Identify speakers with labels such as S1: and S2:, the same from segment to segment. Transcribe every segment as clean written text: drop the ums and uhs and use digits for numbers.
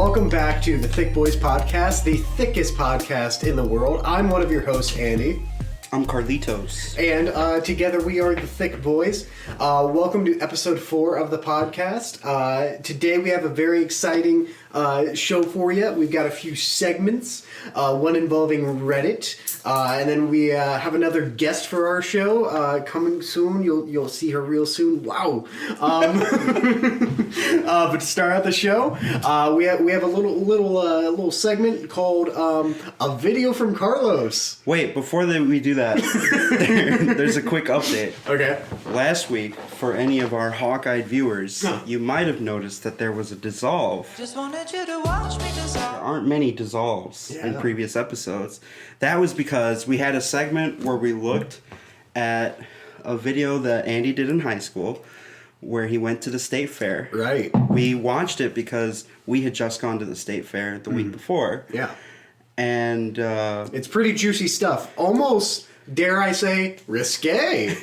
S1: welcome back to the Thick Boys Podcast, the thickest podcast in the world. I'm one of your hosts, Andy.
S2: I'm Carlitos.
S1: And together we are the Thick Boys. Welcome to episode 4 of the podcast. Today we have a very exciting show for you. We've got a few segments, one involving Reddit, and then we have another guest for our show coming soon. You'll see her real soon. Wow! But to start out the show, we have a little segment called a video from Carlos.
S2: Wait, before we do that, there's a quick update.
S1: Okay.
S2: Last week, for any of our hawk-eyed viewers, you might have noticed that there was a dissolve.
S3: Just wanted you to watch me dissolve.
S2: There aren't many dissolves in previous episodes. That was because we had a segment where we looked at a video that Andy did in high school where he went to the state fair.
S1: Right.
S2: We watched it because we had just gone to the state fair the week before.
S1: Yeah.
S2: And
S1: it's pretty juicy stuff. Almost, dare I say, risque.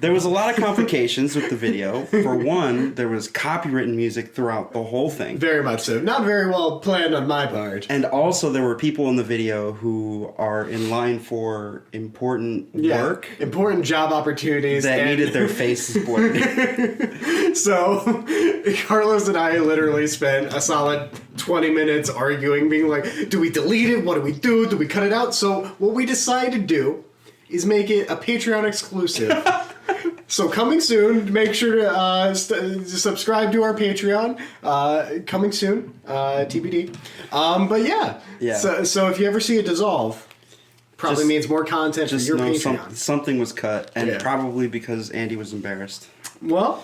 S2: There was a lot of complications with the video. For one, there was copywritten music throughout the whole thing.
S1: Very much so. Not very well planned on my part.
S2: And also there were people in the video who are in line for important work.
S1: Important job opportunities.
S2: That needed their faces blurred.
S1: So, Carlos and I literally spent a solid 20 minutes arguing, being like, do we delete it? What do we do? Do we cut it out? So, what we decided to do is make it a Patreon exclusive. So coming soon, make sure to subscribe to our Patreon. Coming soon, TBD. But yeah. So if you ever see a dissolve, probably means more content for your Patreon.
S2: Something was cut, and probably because Andy was embarrassed.
S1: Well,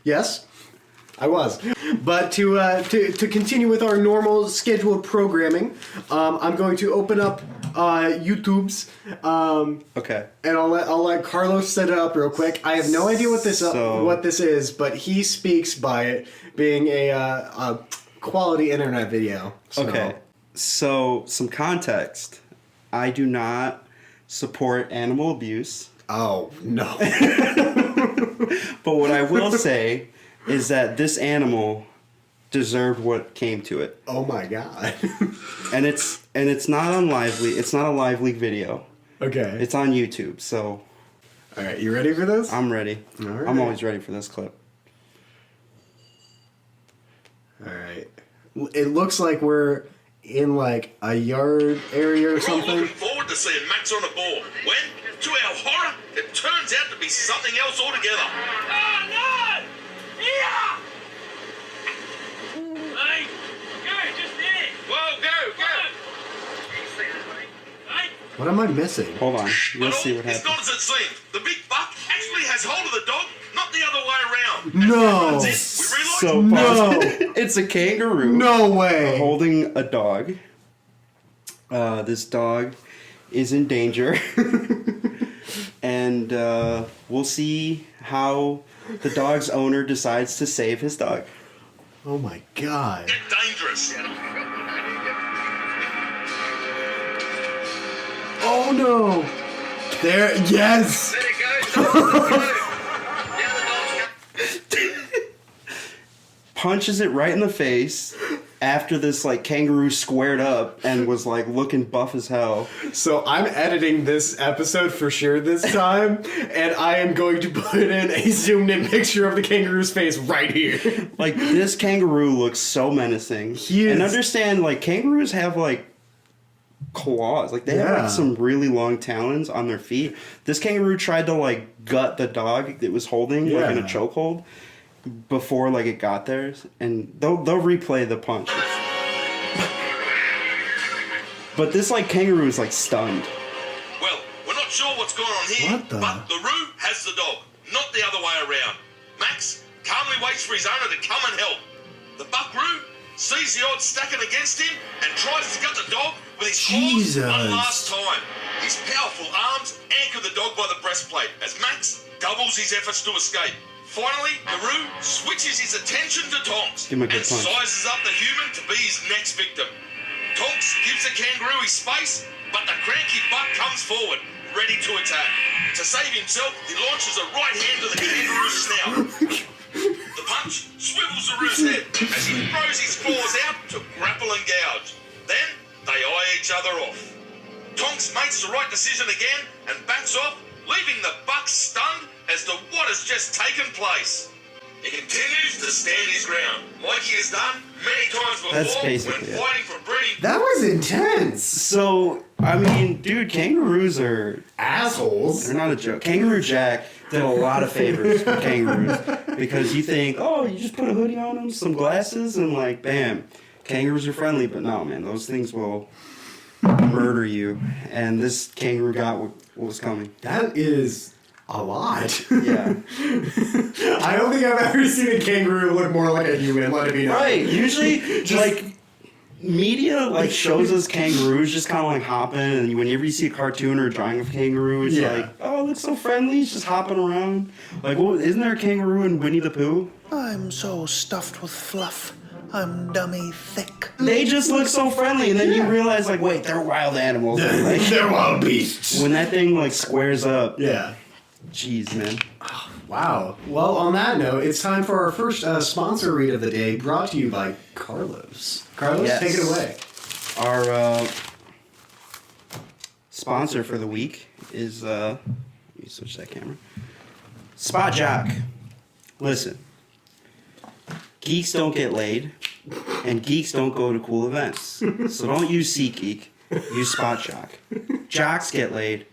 S1: yes, I was. But to continue with our normal scheduled programming, I'm going to open up YouTube's.
S2: Okay.
S1: And I'll let Carlos set it up real quick. I have no idea what this is, but he speaks by it being a quality internet video. So.
S2: Okay. So some context. I do not support animal abuse.
S1: Oh no.
S2: But what I will say is that this animal deserved what came to it.
S1: Oh my god.
S2: And it's not unlively. It's not a lively video.
S1: Okay.
S2: It's on YouTube, so.
S1: All right, you ready for this?
S2: I'm ready.
S1: All right.
S2: I'm always ready for this clip.
S1: All right. It looks like we're in like a yard area or something.
S4: We're all looking forward to seeing Max on the ball. When, to our horror, it turns out to be something else altogether. Oh no! Yeah! Hey, go, just there. Whoa, go.
S1: What am I missing?
S2: Hold on. You'll see what happens.
S4: It's not as it seems. The big buck actually has hold of the dog, not the other way around.
S1: No.
S4: We realise
S2: It's a kangaroo.
S1: No way.
S2: Holding a dog. This dog is in danger. And we'll see how the dog's owner decides to save his dog.
S1: Oh my god.
S4: Get dangerous.
S1: Oh no. There, yes.
S4: There it goes.
S2: Punches it right in the face after this like kangaroo squared up and was like looking buff as hell.
S1: So I'm editing this episode for sure this time, and I am going to put in a zoomed in picture of the kangaroo's face right here.
S2: Like this kangaroo looks so menacing.
S1: He is.
S2: And understand like kangaroos have like claws. Like they have like some really long talons on their feet. This kangaroo tried to like gut the dog it was holding like in a chokehold before like it got there, and they'll replay the punch. But this like kangaroo is like stunned.
S4: Well, we're not sure what's going on here, but the Roo has the dog, not the other way around. Max calmly waits for his owner to come and help. The buckaroo sees the odds stacking against him and tries to gut the dog with his claws one last time. His powerful arms anchor the dog by the breastplate as Max doubles his efforts to escape. Finally, the Roo switches his attention to Tonks and sizes up the human to be his next victim. Tonks gives the kangaroo his space, but the cranky buck comes forward, ready to attack. To save himself, he launches a right hand to the kangaroo's snout. The punch swivels the Roo's head as he throws his claws out Max makes the right decision again and backs off, leaving the Bucks stunned as to what has just taken place. He continues to stand his ground, like he has done many times
S2: That's
S4: before when
S2: basically it.
S4: fighting for breeding.
S1: That was intense.
S2: So, I mean, dude, kangaroos are...
S1: Assholes.
S2: They're not a joke. Kangaroo Jack did a lot of favors for kangaroos because you think, oh, you just put a hoodie on them, some glasses, and like, bam, kangaroos are friendly. But no, man, those things will murder you. And this kangaroo got what was coming.
S1: That is a lot.
S2: Yeah.
S1: I don't think I've ever seen a kangaroo look more like a human, let it be known.
S2: Right. Usually, like, media like shows us kangaroos just kind of like hopping, and whenever you see a cartoon or a drawing of a kangaroo, it's like, oh, it looks so friendly, it's just hopping around. Like, well, isn't there a kangaroo in Winnie the Pooh?
S5: I'm so stuffed with fluff. I'm dummy thick.
S2: They just look so friendly, and then you realize, like, wait, they're wild animals. Like,
S1: They're wild beasts.
S2: when that thing like squares up,
S1: Yeah.
S2: jeez, man.
S1: Wow. Well, on that note, it's time for our first sponsor read of the day, brought to you by Carlos. Carlos,
S2: Yes.
S1: take it away.
S2: Our sponsor for the week is let me switch that camera. Spot Jock. Listen, geeks don't get laid, and geeks don't go to cool events. So don't use SeatGeek, use Spot Jock. Jocks get laid,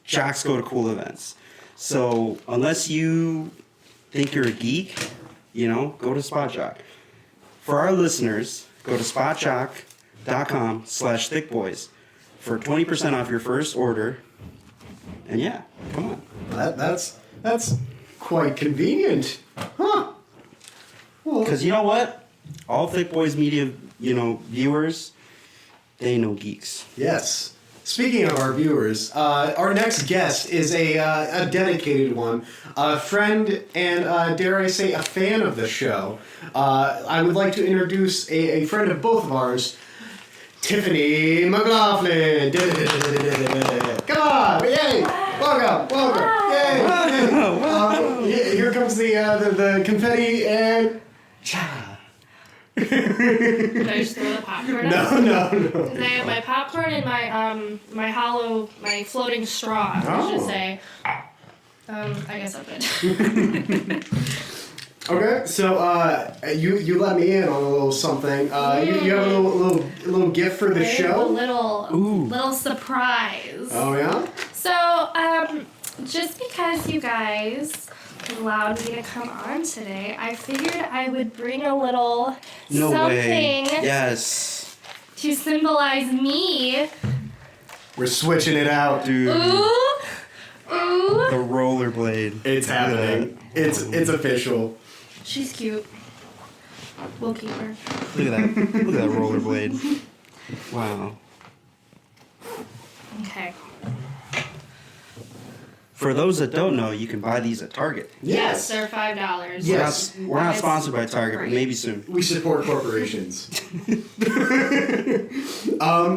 S2: jocks go to cool events. So unless you think you're a geek, you know, go to Spot Jock. For our listeners, go to spotjock.com/thickboys for 20% off your first order. And yeah, come on.
S1: That's quite convenient. Huh. Well,
S2: Because you know what? All Thick Boys Media, you know, viewers, they know geeks.
S1: yes. Speaking of our viewers, our next guest is a dedicated one, a friend and, dare I say, a fan of the show. I would like to introduce a friend of both of ours, Tiffany McLaughlin. Come on! Yay! Welcome! Yay! Here comes the confetti and... Cha!
S6: Did I just throw the popcorn
S1: No.
S6: Because I have my popcorn and my my floating straw, I should say. I guess I'm good.
S1: Okay, so you let me in on a little something. You have a little gift for the
S6: I have
S1: show.
S6: a little surprise.
S1: Oh yeah.
S6: So, just because you guys allowed me to come on today, I figured I would bring a little
S2: No way.
S6: something
S2: Yes.
S6: to symbolize me.
S1: We're switching it out, dude.
S6: Ooh!
S2: The rollerblade.
S1: It's happening. It's official.
S6: She's cute. We'll keep her.
S2: Look at that. Look at that rollerblade. Wow.
S6: Okay.
S2: For those that don't know, you can buy these at Target.
S6: Yes, they're $5.
S1: Yes.
S2: We're not sponsored by Target, but maybe soon.
S1: We support corporations.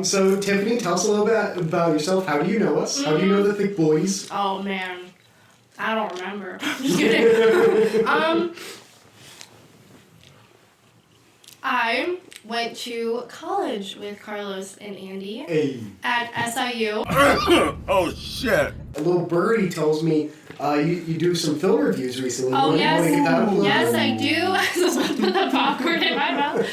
S1: So Tiffany, tell us a little bit about yourself. How do you know us? How do you know the Thick Boys?
S6: Oh man, I don't remember. I'm just kidding. I went to college with Carlos and Andy
S1: Hey.
S6: at SIU.
S5: Oh shit.
S1: A little birdie tells me you do some film reviews recently.
S6: Oh
S1: Wanna get that a little
S6: yes
S1: bit?
S6: I do. I was about to put the popcorn in my mouth.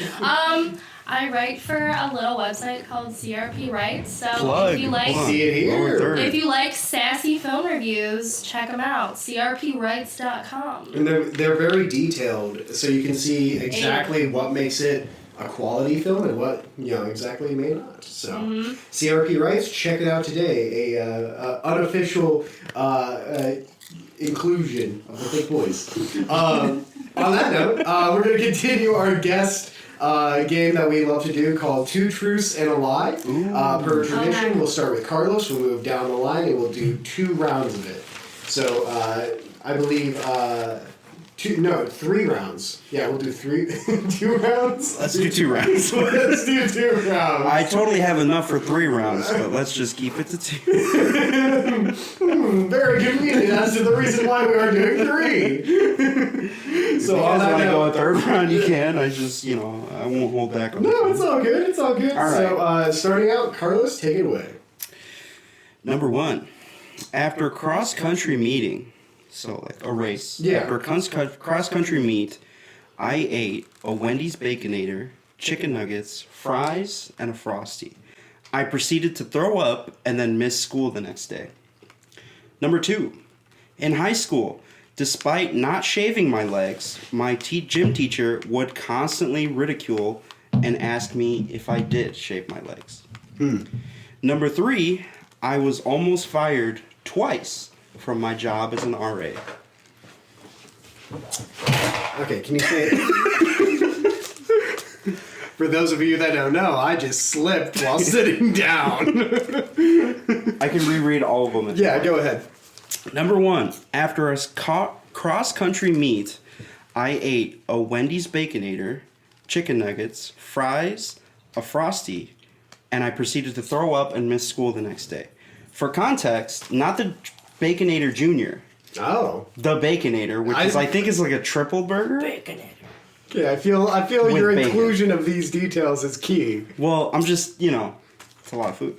S6: I write for a little website called CRP Writes. So
S2: Plug.
S6: if you like,
S2: Hold on.
S1: See it here.
S2: Lower third.
S6: if you like sassy film reviews, check them out. CRPWrites.com.
S1: And they're very detailed, so you can see exactly what makes it a quality film and what exactly may not. So CRP Writes, check it out today. A unofficial inclusion of the Thick Boys. On that note, we're going to continue our guest game that we love to do called Two Truths and a Lie. Per tradition,
S6: Okay.
S1: we'll start with Carlos. We'll move down the line and we'll do 2 rounds of it. So I believe 3 rounds. Yeah, we'll do 2 rounds.
S2: Let's do 2 rounds.
S1: Let's do 2 rounds.
S2: I totally have enough for 3 rounds, but let's just keep it to 2.
S1: Very convenient as to the reason why we are doing 3.
S2: If
S1: So
S2: you
S1: on
S2: guys
S1: that
S2: want to go a
S1: note,
S2: third round, you can. I just, I won't hold back on
S1: no,
S2: this
S1: it's
S2: one.
S1: all good. It's all good.
S2: All right.
S1: So starting out, Carlos, take it away.
S2: Number 1, after cross-country meeting, so like a race.
S1: Yeah.
S2: After cross-country meet, I ate a Wendy's Baconator, chicken nuggets, fries, and a Frosty. I proceeded to throw up and then miss school the next day. Number 2, in high school, despite not shaving my legs, my gym teacher would constantly ridicule and ask me if I did shave my legs. Number 3, I was almost fired twice from my job as an RA.
S1: Okay, can you say it? For those of you that don't know, I just slipped while sitting down.
S2: I can reread all of them.
S1: Yeah, go ahead.
S2: Number 1, after a cross-country meet, I ate a Wendy's Baconator, chicken nuggets, fries, a Frosty, and I proceeded to throw up and miss school the next day. For context, not the Baconator Jr.,
S1: Oh.
S2: the Baconator, which I think is like a triple burger.
S1: Yeah, I feel
S2: With
S1: your
S2: bacon.
S1: inclusion of these details is key.
S2: Well, I'm just, it's a lot of food.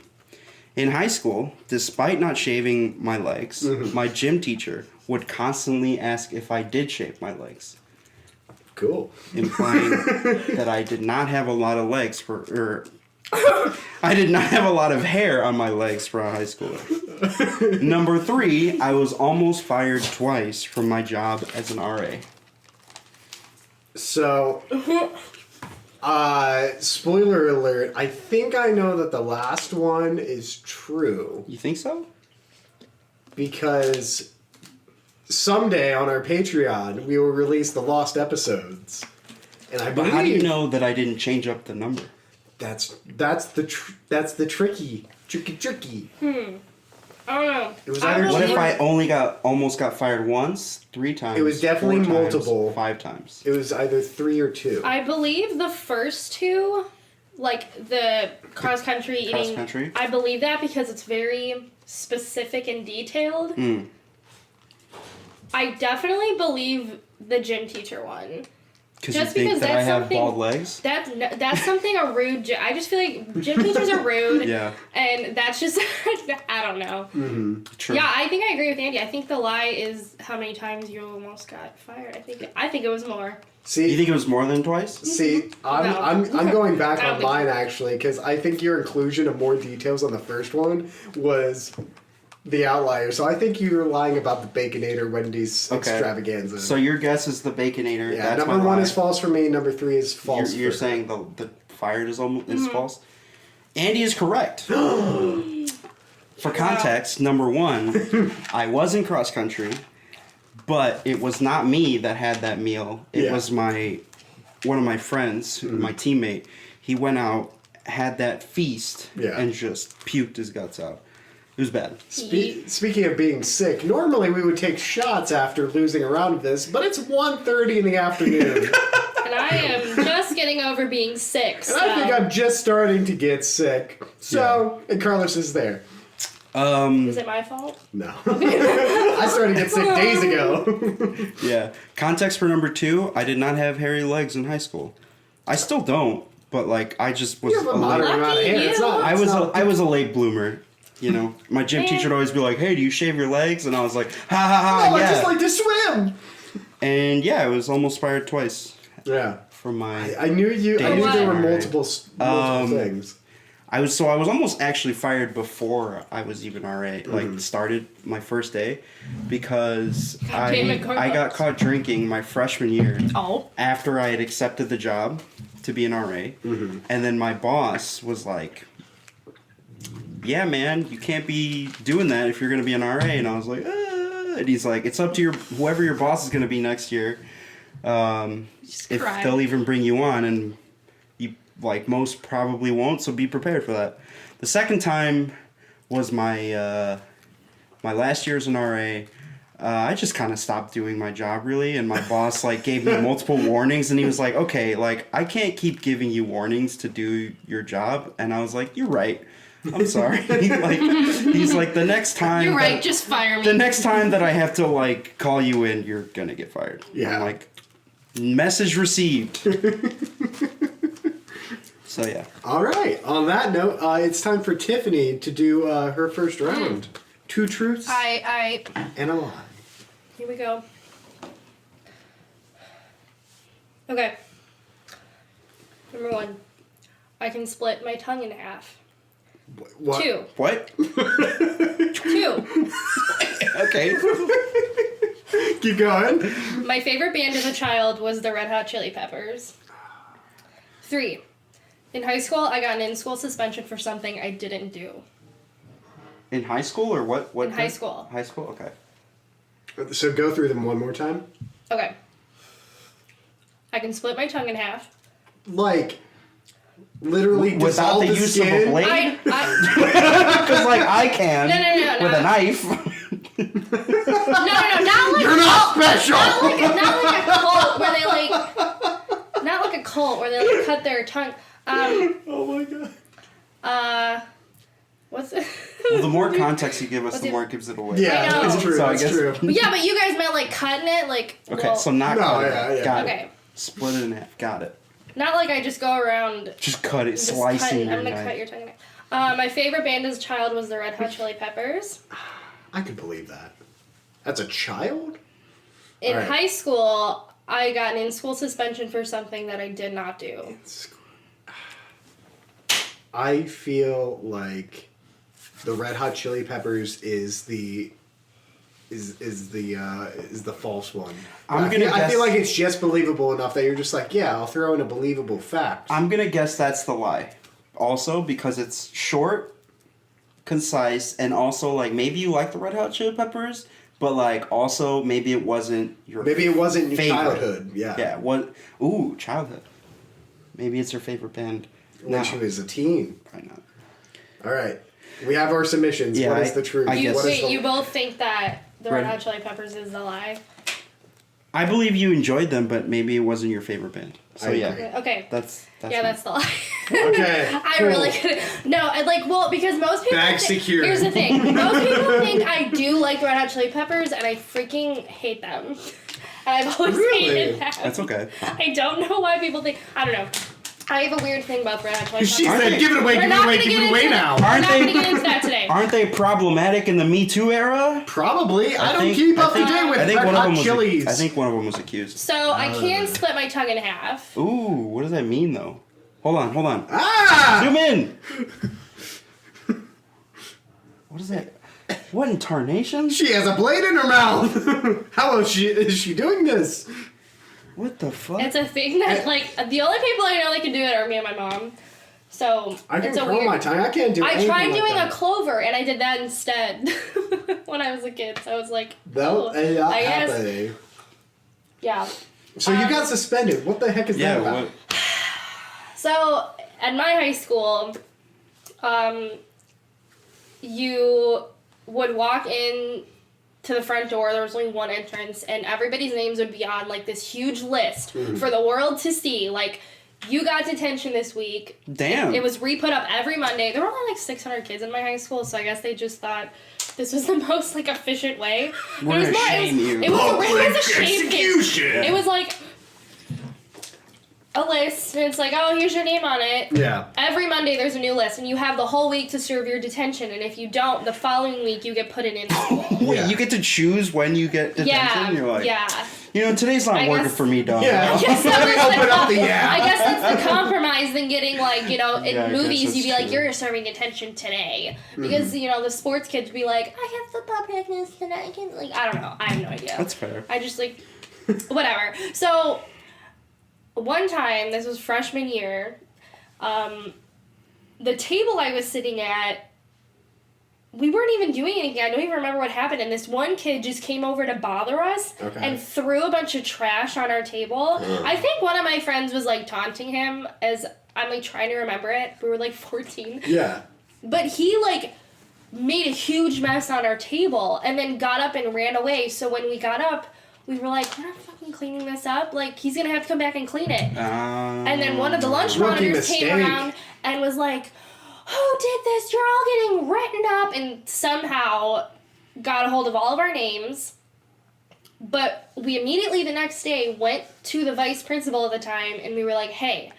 S2: In high school, despite not shaving my legs, my gym teacher would constantly ask if I did shave my legs,
S1: Cool.
S2: implying that I did not have a lot of legs I did not have a lot of hair on my legs for a high schooler. Number 3, I was almost fired twice from my job as an RA.
S1: So, spoiler alert, I think I know that the last one is true
S2: You think so?
S1: because someday on our Patreon we will release the lost episodes. And I
S2: But
S1: believe
S2: how do you know that I didn't change up the number?
S1: that's the tricky.
S6: I don't know.
S1: It was
S6: I
S1: either
S2: What
S6: believe-
S2: if I almost got fired once, 3 times?
S1: It was definitely
S2: 4 times,
S1: multiple.
S2: 5 times.
S1: It was either 3 or 2.
S6: I believe the first two, like the cross country eating.
S2: Cross-country?
S6: I believe that because it's very specific and detailed. I definitely believe the gym teacher one.
S2: Because you
S6: Just
S2: think
S6: because
S2: that I
S6: that's
S2: have
S6: something-
S2: bald legs?
S6: That's something a rude. I just feel like gym teachers are rude.
S2: Yeah.
S6: And that's just I don't know.
S2: True.
S6: Yeah, I think I agree with Andy. I think the lie is how many times you almost got fired. I think it was more.
S1: See,
S2: You think it was more than twice?
S1: See, I'm,
S6: No.
S1: I'm going back
S6: I don't
S1: on
S6: think
S1: mine
S6: so.
S1: actually because I think your inclusion of more details on the first one was the outlier. So I think you're lying about the Baconator Wendy's
S2: Okay.
S1: extravaganza.
S2: So your guess is the Baconator.
S1: yeah,
S2: That's
S1: number
S2: my
S1: 1
S2: lie.
S1: is false for me. Number 3 is false.
S2: You're
S1: for
S2: saying the fired is false? Andy is correct. For context, number 1, I was in cross country, but it was not me that had that meal. It
S1: Yeah.
S2: was one of my friends, my teammate. He went out, had that feast,
S1: Yeah.
S2: and just puked his guts out. It was bad.
S1: Speaking of being sick, normally we would take shots after losing a round of this, but it's 1:30 in the afternoon.
S6: And I am just getting over being sick. So.
S1: And I think I'm just starting to get sick. So, and Carlos is there.
S6: Is it my fault?
S1: No. I started to get sick days ago.
S2: Yeah. Context for number 2, I did not have hairy legs in high school. I still don't, but like I just was
S1: You have a
S2: a late,
S1: moderate amount of hair. It's
S6: you.
S1: not,
S2: I
S1: it's
S2: was
S1: not-
S2: I was a late bloomer. You know, my gym teacher would always be like, "Hey, do you shave your legs?" And I was like, "Ha ha ha,
S1: Oh, I
S2: yeah."
S1: just like to swim.
S2: And yeah, I was almost fired twice
S1: Yeah.
S2: from my.
S1: I knew you. I knew there were multiple things.
S2: I was almost actually fired before I was even RA, like started my first day, because
S6: damn it, Carlos.
S2: I got caught drinking my freshman year
S6: Oh.
S2: after I had accepted the job to be an RA, and then my boss was like, "Yeah, man, you can't be doing that if you're going to be an RA," and I was like, and he's like, "It's up to whoever your boss is going to be next year, if
S6: cry.
S2: they'll even bring you on, and you like most probably won't, so be prepared for that." The second time was my my last year as an RA. I just kind of stopped doing my job really, and my boss like gave me multiple warnings, and he was like, "Okay, like I can't keep giving you warnings to do your job," and I was like, "You're right. I'm sorry." He's like, "The next time
S6: You're right.
S2: that-
S6: Just fire me.
S2: the next time that I have to like call you in, you're gonna get fired."
S1: Yeah.
S2: I'm like, message received. So yeah.
S1: All right. On that note, it's time for Tiffany to do her first round. 2 truths and a lie.
S6: Here we go. Okay. Number 1. I can split my tongue in half.
S1: What?
S6: 2.
S2: What?
S6: 2.
S2: Okay.
S1: Keep going.
S6: My favorite band as a child was the Red Hot Chili Peppers. 3. In high school, I got an in-school suspension for something I didn't do.
S2: In high school or what?
S6: In high school.
S2: High school? Okay.
S1: So go through them one more time.
S6: Okay. I can split my tongue in half.
S1: Like, literally
S2: Without
S1: dissolve
S2: the
S1: the
S2: use
S1: skin.
S2: of a blade?
S6: I
S2: Because, like, I can.
S6: No,
S2: With a knife.
S6: no, not like
S1: You're not special!
S6: not like a cult where they like, not like a cult where they like cut their tongue.
S1: Oh my god.
S6: What's it?
S2: Well, the more context you give us,
S6: What's
S2: the
S6: it?
S2: more it gives it away.
S1: Yeah,
S6: I know.
S1: it's true.
S2: So I
S1: That's
S2: guess-
S1: true.
S6: Yeah, but you guys meant like cutting it, like.
S2: Okay,
S6: well,
S2: so not
S1: No,
S2: cut it.
S1: yeah, yeah.
S2: Got
S6: Okay.
S2: it. Split it in half. Got it.
S6: Not like I just go around.
S2: Just cut it,
S6: Just
S2: slicing
S6: I'm
S2: your
S6: gonna
S2: knife.
S6: cut your tongue in half. My favorite band as a child was the Red Hot Chili Peppers.
S1: I can believe that. That's a child?
S6: In
S1: Alright.
S6: high school, I got an in-school suspension for something that I did not do.
S1: I feel like the Red Hot Chili Peppers is the false one.
S2: I'm
S1: I
S2: gonna
S1: feel, I
S2: guess-
S1: feel like it's just believable enough that you're just like, yeah, I'll throw in a believable fact.
S2: I'm gonna guess that's the lie. Also, because it's short, concise, and also, like, maybe you like the Red Hot Chili Peppers, but, like, also, maybe it wasn't your
S1: Maybe it wasn't your
S2: favorite.
S1: childhood. Yeah.
S2: Yeah, what? Ooh, childhood. Maybe it's her favorite band.
S1: When she was a teen.
S2: Probably not.
S1: All right. We have our submissions.
S2: Yeah,
S1: what is the truth?
S2: I
S6: You,
S2: guess-
S1: What is
S6: wait,
S1: the-
S6: you both think that the Red
S2: Red-
S6: Hot Chili Peppers is the lie?
S2: I believe you enjoyed them, but maybe it wasn't your favorite band. So
S1: I
S2: yeah,
S1: agree.
S6: Okay.
S2: that's
S6: Yeah,
S2: me.
S6: that's the lie.
S1: Okay,
S6: I
S1: cool.
S6: really couldn't. No, I like, well, because most people.
S1: Bag secured.
S6: Here's the thing. Most people think I do like the Red Hot Chili Peppers, and I freaking hate them. And I've always
S1: Really?
S6: hated them.
S2: That's okay.
S6: I don't know why people think. I don't know. I have a weird thing about Red Hot Chili Peppers.
S1: She said, give it away,
S6: We're
S1: give it
S6: not
S1: away,
S6: gonna
S1: give
S6: get
S1: it away
S6: into
S1: now.
S6: We're
S2: Aren't
S6: not
S2: they-
S6: going to get into that today.
S2: Aren't they problematic in the Me Too era?
S1: Probably. I don't
S2: think-
S1: keep
S2: I
S1: up to
S2: think-
S1: date with
S2: I think
S1: Red
S2: one of
S1: Hot
S2: them was.
S1: Chilies.
S2: I think one of them was accused.
S6: So I can split my tongue in half.
S2: Ooh, what does that mean though? Hold on.
S1: Ah!
S2: Zoom in. What is that? What in tarnation?
S1: She has a blade in her mouth. How is she doing this?
S2: What the fuck?
S6: It's a thing that, like, the only people I know that can do it are me and my mom. So
S1: I can
S6: it's a
S1: curl
S6: weird.
S1: my tongue. I can't do
S6: I
S1: anything
S6: tried
S1: like
S6: doing
S1: that.
S6: a clover, and I did that instead when I was a kid. So I was like,
S1: That'll
S6: oh, I guess,
S1: happen.
S6: yeah.
S1: So you got suspended. What the heck is
S2: yeah.
S1: that about?
S2: What?
S6: So at my high school, you would walk in to the front door. There was only one entrance, and everybody's names would be on like this huge list for the world to see. Like, you got detention this week.
S2: Damn.
S6: It was re-put up every Monday. There were only like 600 kids in my high school, so I guess they just thought this was the most like efficient way. But
S2: We're gonna shame you.
S6: It was
S1: Public
S6: a shame
S1: execution.
S6: It was like a list, and it's like, oh, here's your name on it.
S1: Yeah.
S6: Every Monday there's a new list, and you have the whole week to serve your detention, and if you don't, the following week you get put in school.
S2: Wait,
S1: Yeah.
S2: you get to choose when you get detention?
S6: Yeah,
S2: You're like,
S6: yeah.
S2: you know, today's not
S6: I
S2: working
S6: guess-
S2: for me, dog.
S1: Yeah.
S6: I guess that was
S1: Open
S6: the
S1: up the app.
S6: I guess that's the compromise than getting, like, you know, in
S2: Yeah, I guess
S6: movies
S2: that's
S6: you'd be like,
S2: true.
S6: you're serving detention today. Because, you know, the sports kids would be like, I have football practice tonight. I can't, like, I don't know. I have no idea.
S2: That's fair.
S6: I just, like, whatever. So, one time, this was freshman year, the table I was sitting at, we weren't even doing anything. I don't even remember what happened. And this one kid just came over to bother us
S1: Okay.
S6: and threw a bunch of trash on our table. I think one of my friends was, like, taunting him as I'm, like, trying to remember it. We were, like, 14.
S1: Yeah.
S6: But he, like, made a huge mess on our table and then got up and ran away. So when we got up, we were like, we're not fucking cleaning this up. Like, he's gonna have to come back and clean it. And then one of the lunch
S1: Rookie
S6: monitors came
S1: mistake.
S6: around and was like, who did this? You're all getting written up, and somehow got a hold of all of our names. But we immediately the next day went to the vice principal at the time, and we were like, hey,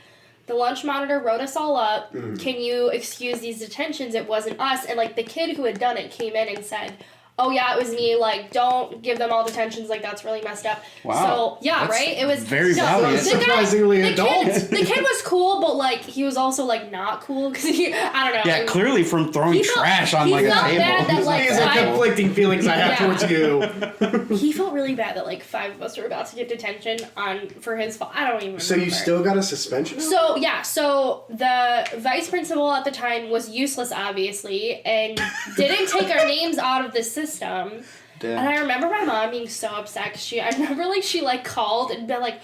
S6: the lunch monitor wrote us all up. Can you excuse these detentions? It wasn't us. And, like, the kid who had done it came in and said, oh, yeah, it was me. Like, don't give them all detentions. Like, that's really messed up.
S2: Wow.
S6: So, yeah,
S2: That's
S6: right? It was
S2: very valiant.
S1: Surprisingly adult.
S6: The kid was cool, but, like, he was also, like, not cool. Because I don't know.
S2: Yeah, clearly from throwing
S6: He felt-
S2: trash on
S6: he
S2: like a
S6: felt
S2: table.
S6: bad that,
S2: He's
S6: like,
S1: These are
S6: I-
S1: conflicting feelings I have
S6: Yeah.
S1: towards you.
S6: He felt really bad that, like, 5 of us were about to get detention for his fault. I don't even
S1: So
S6: remember.
S1: you still got a suspension?
S6: So, yeah, so the vice principal at the time was useless, obviously, and didn't take our names out of the system.
S2: Damn.
S6: And I remember my mom being so upset, 'cause I remember, like, she, like, called and been like,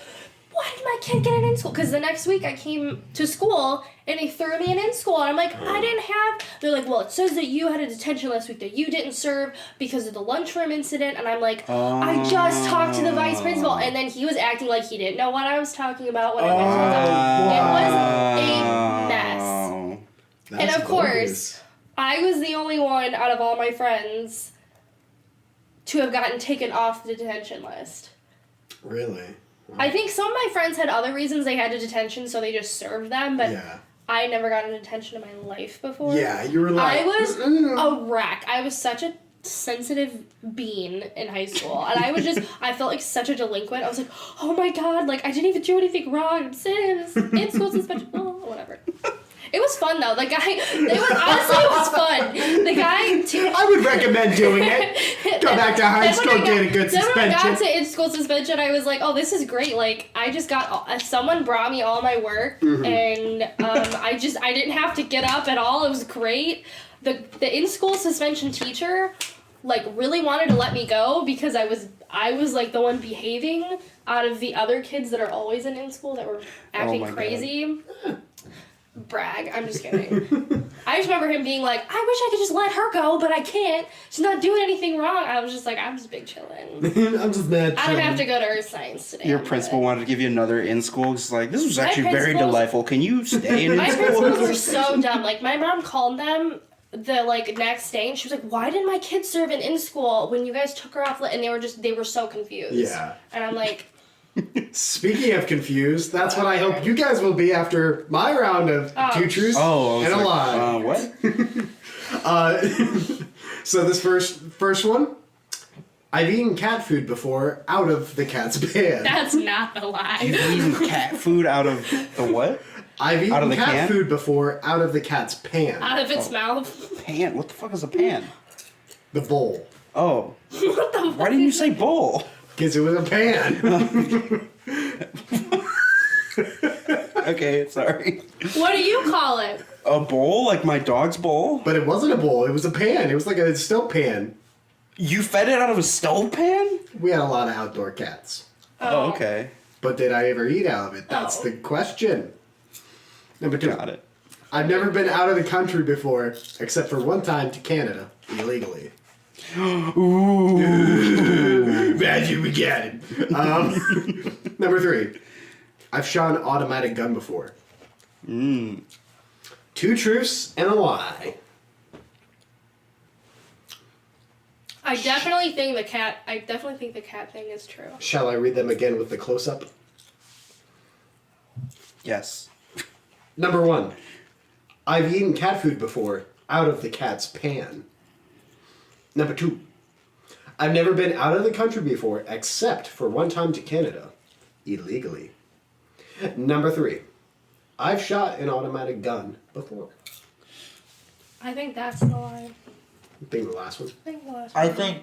S6: why did my kid get an in-school? Because the next week I came to school, and they threw me an in-school, and I'm like, I didn't have... They're like, well, it says that you had a detention last week that you didn't serve because of the lunchroom incident, and I'm like, I just talked to the vice principal, and then he was acting like he didn't know what I was talking about when I went to him. It was a mess.
S1: That's
S6: And of course,
S1: bogus.
S6: I was the only one out of all my friends to have gotten taken off the detention list.
S1: Really?
S6: I think some of my friends had other reasons they had a detention, so they just served them, but
S1: Yeah.
S6: I never got a detention in my life before.
S1: Yeah, you were like...
S6: I was a wreck. I was such a sensitive bean in high school, and I felt like such a delinquent. I was like, oh my god, like, I didn't even do anything wrong. I'm sitting in school suspension. Oh, whatever. It was fun though. The guy, honestly, it was fun. The guy,
S1: I would recommend doing it. Go back to high school, get a good
S6: Then when I got
S1: suspension.
S6: to in-school suspension, I was like, oh, this is great. Like, I just got, someone brought me all my work, and I didn't have to get up at all. It was great. The in-school suspension teacher, like, really wanted to let me go because I was like the one behaving out of the other kids that are always in school that were acting
S2: my God.
S6: crazy. Brag. I'm just kidding. I just remember him being like, I wish I could just let her go, but I can't. She's not doing anything wrong. I was just like, I'm just big chillin'.
S1: I'm just mad.
S6: I don't have to go to earth science today.
S2: Your
S6: I'm
S2: principal
S6: good.
S2: wanted to give you another in school. Just like, this was actually very
S6: principals-
S2: delightful. Can you stay in
S6: My
S2: school?
S6: principals were so dumb. Like, my mom called them the, like, next day, and she was like, why did my kid serve in school when you guys took her off? And they were so confused.
S1: Yeah.
S6: And I'm like,
S1: Speaking of confused, that's what I hope you guys will be after my round of two truths
S2: Oh, I was
S1: and a
S2: like,
S1: lie.
S2: what?
S1: So this first one, I've eaten cat food before out of the cat's pan.
S6: that's not the lie.
S2: Eating cat food out of the what?
S1: I've
S2: Out of
S1: eaten
S2: the
S1: cat
S2: can?
S1: food before out of the cat's pan.
S6: Out of its mouth.
S2: Pan? What the fuck is a pan?
S1: The bowl.
S2: Oh.
S6: What the
S2: Why didn't you say bowl?
S1: Because it was a pan.
S2: Okay, sorry.
S6: What do you call it?
S2: A bowl? Like my dog's bowl?
S1: But it wasn't a bowl, it was a pan. It was like a stove pan.
S2: You fed it out of a stove pan?
S1: We had a lot of outdoor cats.
S2: Oh, okay.
S1: But did I ever eat out of it? That's
S6: Oh.
S1: the question. Number 2.
S2: Got it.
S1: I've never been out of the country before, except for one time to Canada, illegally.
S2: Ooh.
S1: Imagine we get it. Number 3. I've shot an automatic gun before. 2 truths and a lie.
S6: I definitely think the cat thing is true.
S1: Shall I read them again with the close-up?
S2: Yes.
S1: Number 1. I've eaten cat food before, out of the cat's pan. Number 2. I've never been out of the country before, except for one time to Canada, illegally. Number 3. I've shot an automatic gun before.
S6: I think that's the lie.
S1: I think the last one.
S6: I think the last
S2: I
S6: one.
S2: think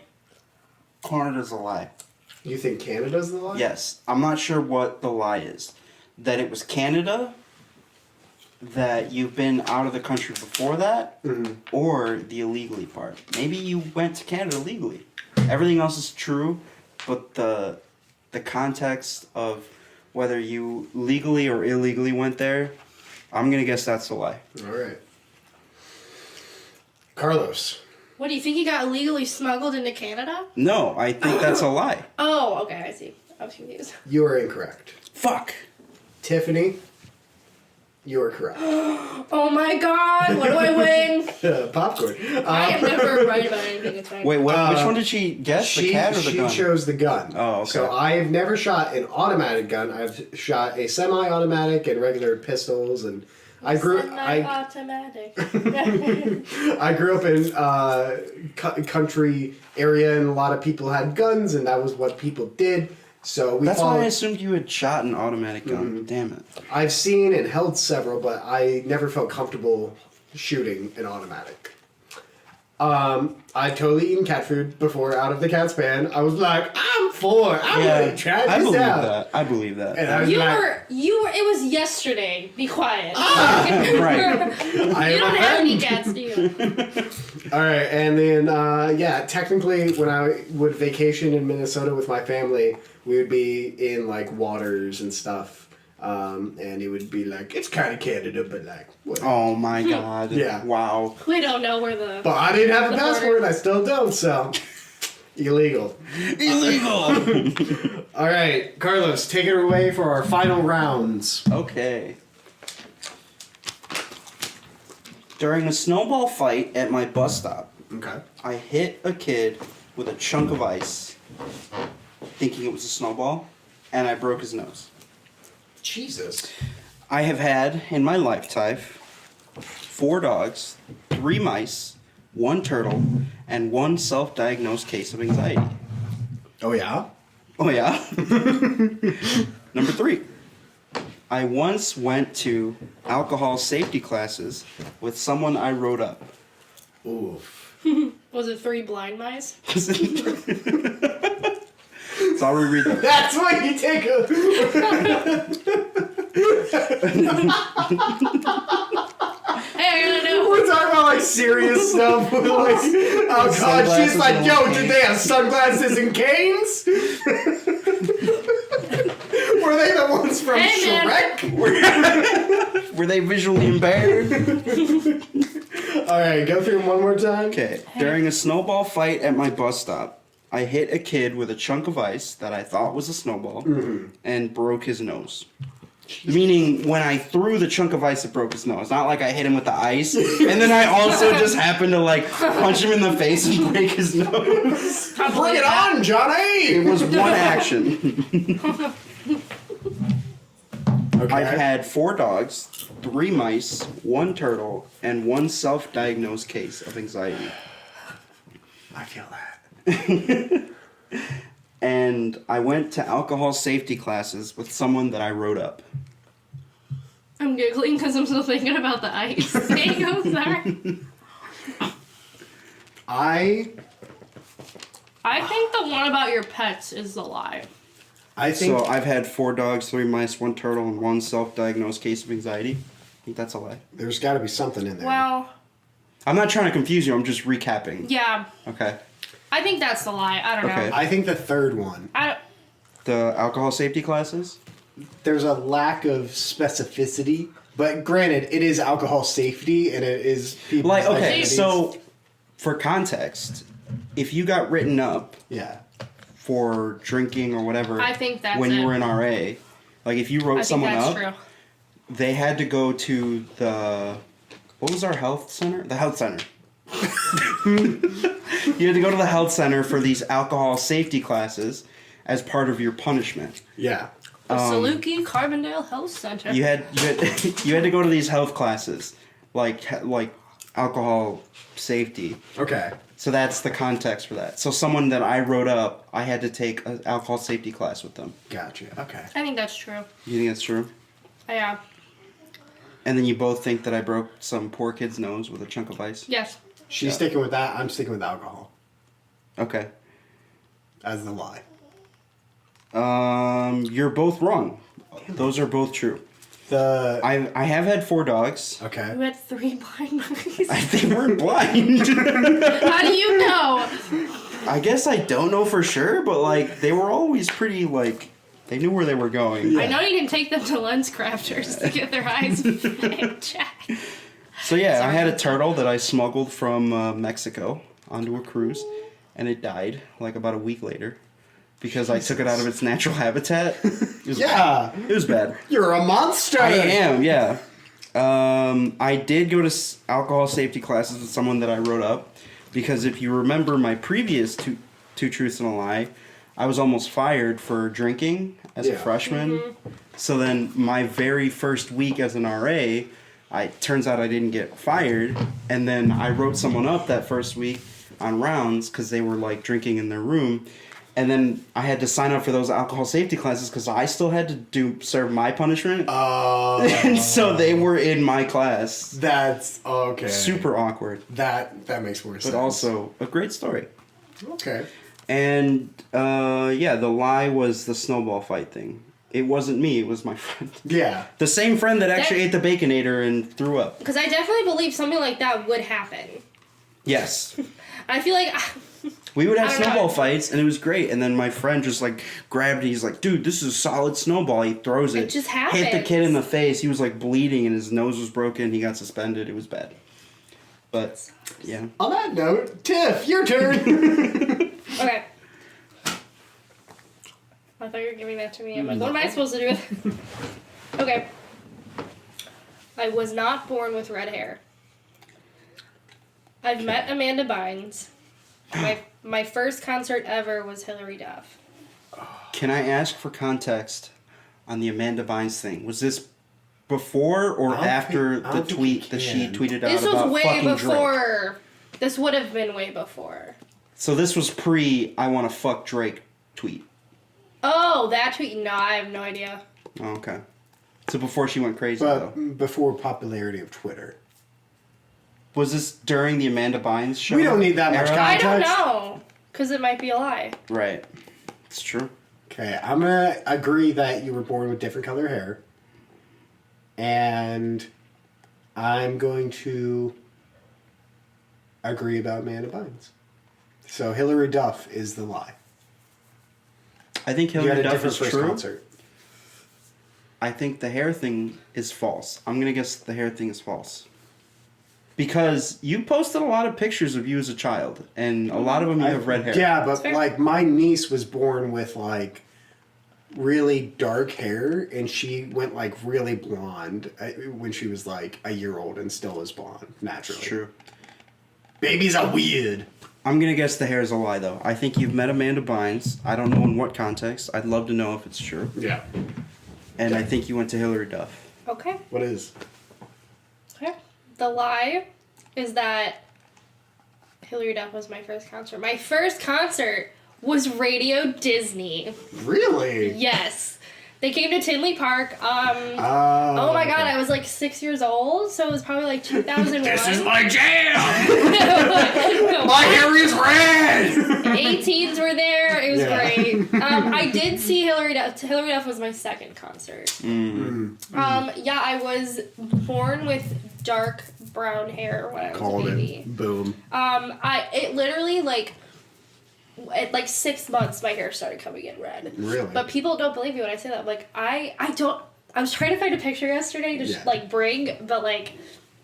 S2: Canada's a lie.
S1: You think Canada's the lie?
S2: Yes. I'm not sure what the lie is. That it was Canada, that you've been out of the country before that, or the illegally part. Maybe you went to Canada legally. Everything else is true, but the context of whether you legally or illegally went there, I'm gonna guess that's a lie.
S1: All right. Carlos.
S6: What do you think he got illegally smuggled into Canada?
S2: No, I think that's a lie.
S6: Oh, okay, I see. I was confused.
S1: You are incorrect.
S2: Fuck.
S1: Tiffany. You are correct.
S6: Oh my god, what do I win?
S1: Popcorn.
S6: I am never right about anything. It's fine.
S2: Wait, which one did she guess? The cat or the gun?
S1: She chose the gun.
S2: Oh, okay.
S1: So I've never shot an automatic gun. I've shot a semi-automatic and regular pistols, and I grew
S6: Semi-automatic.
S1: I grew up in country area, and a lot of people had guns, and that was what people did. So
S2: That's why I assumed you had shot an automatic gun.
S1: Mm-hmm.
S2: Damn it.
S1: I've seen and held several, but I never felt comfortable shooting an automatic. I've totally eaten cat food before out of the cat's pan. I was like, I'm gonna try this out.
S2: I believe that.
S1: And I was
S6: You
S1: like,
S6: were, it was yesterday. Be quiet.
S2: Right.
S6: You don't have any cats, do you?
S1: Alright, and then, technically, when I would vacation in Minnesota with my family, we would be in, like, waters and stuff. And it would be like, it's kind of Canada, but, like, whatever.
S2: Oh my god.
S1: Yeah.
S2: Wow.
S6: We don't know where the...
S1: But I didn't have a
S6: The
S1: passport,
S6: border.
S1: and I still don't, so... Illegal.
S2: Illegal!
S1: Alright, Carlos, take it away for our final rounds.
S2: Okay. During a snowball fight at my bus stop,
S1: Okay.
S2: I hit a kid with a chunk of ice, thinking it was a snowball, and I broke his nose.
S1: Jesus.
S2: I have had, in my lifetime, 4 dogs, 3 mice, 1 turtle, and 1 self-diagnosed case of anxiety.
S1: Oh, yeah?
S2: Oh yeah? Number 3. I once went to alcohol safety classes with someone I wrote up.
S1: Ooh.
S6: Was it 3 blind mice?
S2: So I'll reread them.
S1: That's what you take a...
S6: Hey, I gotta know.
S1: We're talking about, like, serious stuff. Like, oh, God, she's like, yo, did they have sunglasses and canes? Were they the ones from
S6: Hey,
S1: Shrek?
S2: Were they visually impaired?
S1: Alright, go through them one more time.
S2: Okay. During a snowball fight at my bus stop, I hit a kid with a chunk of ice that I thought was a snowball and broke his nose. Meaning, when I threw the chunk of ice, it broke his nose. Not like I hit him with the ice, and then I also just happened to, like, punch him in the face and break his nose.
S1: Bring it on, Johnny!
S2: It was one action.
S1: Okay.
S2: I've had 4 dogs, 3 mice, 1 turtle, and 1 self-diagnosed case of anxiety.
S1: I feel that.
S2: And I went to alcohol safety classes with someone that I wrote up.
S6: I'm giggling because I'm still thinking about the ice. There you go, sorry.
S1: I
S6: think the one about your pets is the lie.
S1: think...
S2: So I've had 4 dogs, 3 mice, 1 turtle, and 1 self-diagnosed case of anxiety. I think that's a lie.
S1: There's got to be something in there.
S6: Well,
S2: I'm not trying to confuse you, I'm just recapping.
S6: yeah.
S2: Okay.
S6: I think that's the lie. I don't
S2: Okay.
S6: know.
S1: I think the third one.
S2: The alcohol safety classes?
S1: There's a lack of specificity, but granted, it is alcohol safety, and it is people's
S2: Like, okay,
S1: identities.
S2: so for context, if you got written up
S1: Yeah.
S2: for drinking or whatever
S6: I think that's
S2: when you
S6: it.
S2: were in RA, like if you wrote
S6: I think
S2: someone
S6: that's
S2: up,
S6: true.
S2: they had to go to the... What was our health center? The health center. You had to go to the health center for these alcohol safety classes as part of your punishment.
S1: Yeah.
S6: The Saluki Carbondale Health Center.
S2: You had you had to go to these health classes, like alcohol safety.
S1: Okay.
S2: So that's the context for that. So someone that I wrote up, I had to take an alcohol safety class with them.
S1: Gotcha. Okay.
S6: I think that's true.
S2: You think that's true?
S6: Yeah.
S2: And then you both think that I broke some poor kid's nose with a chunk of ice?
S6: Yes.
S1: She's sticking with that. I'm sticking with alcohol
S2: Okay.
S1: as the lie.
S2: You're both wrong. Those are both true. I have had 4 dogs.
S1: Okay.
S6: You had 3 blind mice.
S2: They weren't blind.
S6: How do you know?
S2: I guess I don't know for sure, but like they were always pretty like they knew where they were going.
S6: I know you didn't take them to lens crafters to get their eyes checked.
S2: So yeah, I had a turtle that I smuggled from Mexico onto a cruise, and it died like about a week later because I took it out of its natural habitat. It was
S1: Yeah.
S2: bad. It was bad.
S1: You're a monster.
S2: I am, yeah. I did go to alcohol safety classes with someone that I wrote up, because if you remember my previous two truths and a lie, I was almost fired for drinking as a freshman. Mm-hmm. So then my very first week as an RA, turns out I didn't get fired, and then I wrote someone up that first week on rounds because they were like drinking in their room. And then I had to sign up for those alcohol safety classes because I still had to serve my punishment. And so they were in my class.
S1: That's okay.
S2: Super awkward.
S1: That makes more sense.
S2: But also a great story.
S1: Okay.
S2: And the lie was the snowball fight thing. It wasn't me, it was my friend. Yeah. The same friend that actually ate the Baconator and threw up.
S6: Because I definitely believe something like that would happen.
S2: Yes.
S6: I feel like...
S2: We would have snowball fights, and it was great. And then my friend just, like, grabbed it. He's like, dude, this is a solid snowball. He throws it.
S6: It just happens.
S2: Hit the kid in the face. He was, like, bleeding, and his nose was broken. He got suspended. It was bad. But, yeah.
S1: On that note, Tiff, your turn.
S6: Okay. I thought you were giving that to me. I'm like, what am I supposed to do with it? Okay. I was not born with red hair. I've met Amanda Bynes. My first concert ever was Hillary Duff.
S2: Can I ask for context on the Amanda Bynes thing? Was this before or after the tweet that she tweeted out
S6: this
S2: about
S6: was way
S2: fucking
S6: before.
S2: Drake?
S6: This would have been way before.
S2: So this was pre I want to fuck Drake tweet.
S6: Oh, that tweet? No, I have no idea.
S2: Oh, okay. So before she went crazy,
S1: but
S2: though.
S1: Before popularity of Twitter.
S2: Was this during the Amanda Bynes show?
S1: We don't need that much context.
S6: I don't know. Because it might be a lie.
S2: Right. It's true.
S1: Okay, I'm going to agree that you were born with different color hair. And I'm going to agree about Amanda Bynes. So Hillary Duff is the lie.
S2: I think Hillary Duff is true.
S1: Concert.
S2: I think the hair thing is false. I'm going to guess the hair thing is false. Because you posted a lot of pictures of you as a child, and a lot of them you have red hair.
S1: Yeah, but like my niece was born with like really dark hair, and she went like really blonde when she was like a year old, and still is blonde naturally.
S2: It's true.
S1: Babies are weird.
S2: I'm gonna guess the hair is a lie, though. I think you've met Amanda Bynes. I don't know in what context. I'd love to know if it's true.
S1: Yeah.
S2: And I think you went to Hillary Duff.
S6: Okay.
S1: What is?
S6: Okay. The lie is that Hillary Duff was my first concert. My first concert was Radio Disney.
S1: Really?
S6: Yes. They came to Tinley Park. Oh my god, I was like 6 years old, so it was probably like 2001.
S1: This is my jam! My hair is red!
S6: 18s were there. It was great. I did see Hillary Duff. Hillary Duff was my second concert. Yeah, I was born with dark brown hair when I was a baby.
S1: It. Boom.
S6: It literally like at like 6 months my hair started coming in red.
S1: Really?
S6: But people don't believe me when I say that. I'm like, I don't. I was trying to find a picture yesterday to like bring, but like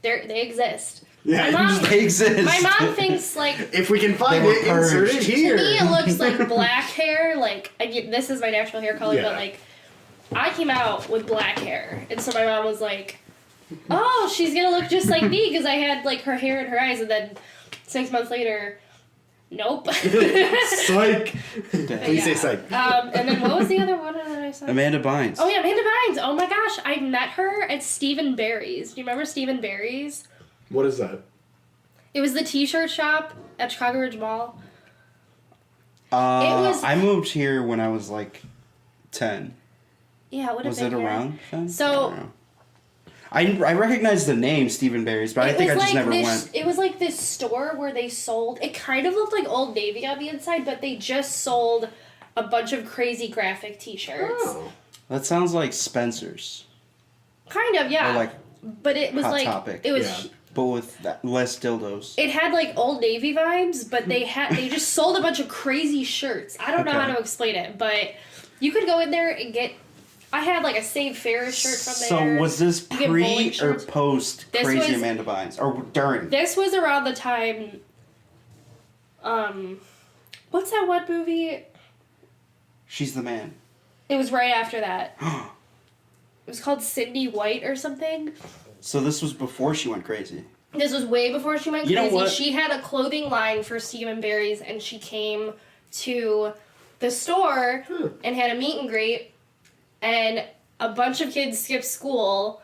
S6: they exist.
S1: Yeah,
S2: they exist.
S6: My mom thinks like
S1: if we can find it, insert it here.
S6: To me, it looks like black hair. Like this is my natural hair color, but like I came out with black hair, and so my mom was like, "Oh, she's gonna look just like me," because I had like her hair and her eyes, and then 6 months later. Nope.
S1: Psych. Please say psych.
S6: And then what was the other one that I said?
S2: Amanda Bynes.
S6: Oh yeah, Amanda Bynes. Oh my gosh, I met her at Stephen Barry's. Do you remember Stephen Barry's?
S1: What is that?
S6: It was the T-shirt shop at Chicago Ridge Mall.
S2: I moved here when I was like 10.
S6: Yeah, it would have been.
S2: Was it around then?
S6: So.
S2: I recognize the name Stephen Barry's, but I think I just never went.
S6: It was like this store where they sold. It kind of looked like Old Navy on the inside, but they just sold a bunch of crazy graphic T-shirts.
S1: Oh.
S2: That sounds like Spencer's.
S6: Kind of, yeah.
S2: Or like
S6: but it was
S2: Hot
S6: like
S2: Topic.
S6: It was.
S2: But with less dildos.
S6: It had like Old Navy vibes, but they just sold a bunch of crazy shirts. I don't know how to explain it, but you could go in there and get. I had like a Save Ferris shirt from there.
S2: So was this pre or post Crazy Amanda Bynes? Or during?
S6: This was around the time, what's that one movie?
S2: She's the Man.
S6: It was right after that. It was called Cindy White or something.
S2: So this was before she went crazy.
S6: This was way before she went
S2: You know
S6: crazy.
S2: what?
S6: She had a clothing line for Steve & Barry's, and she came to the store and had a meet and greet, and a bunch of kids skipped school.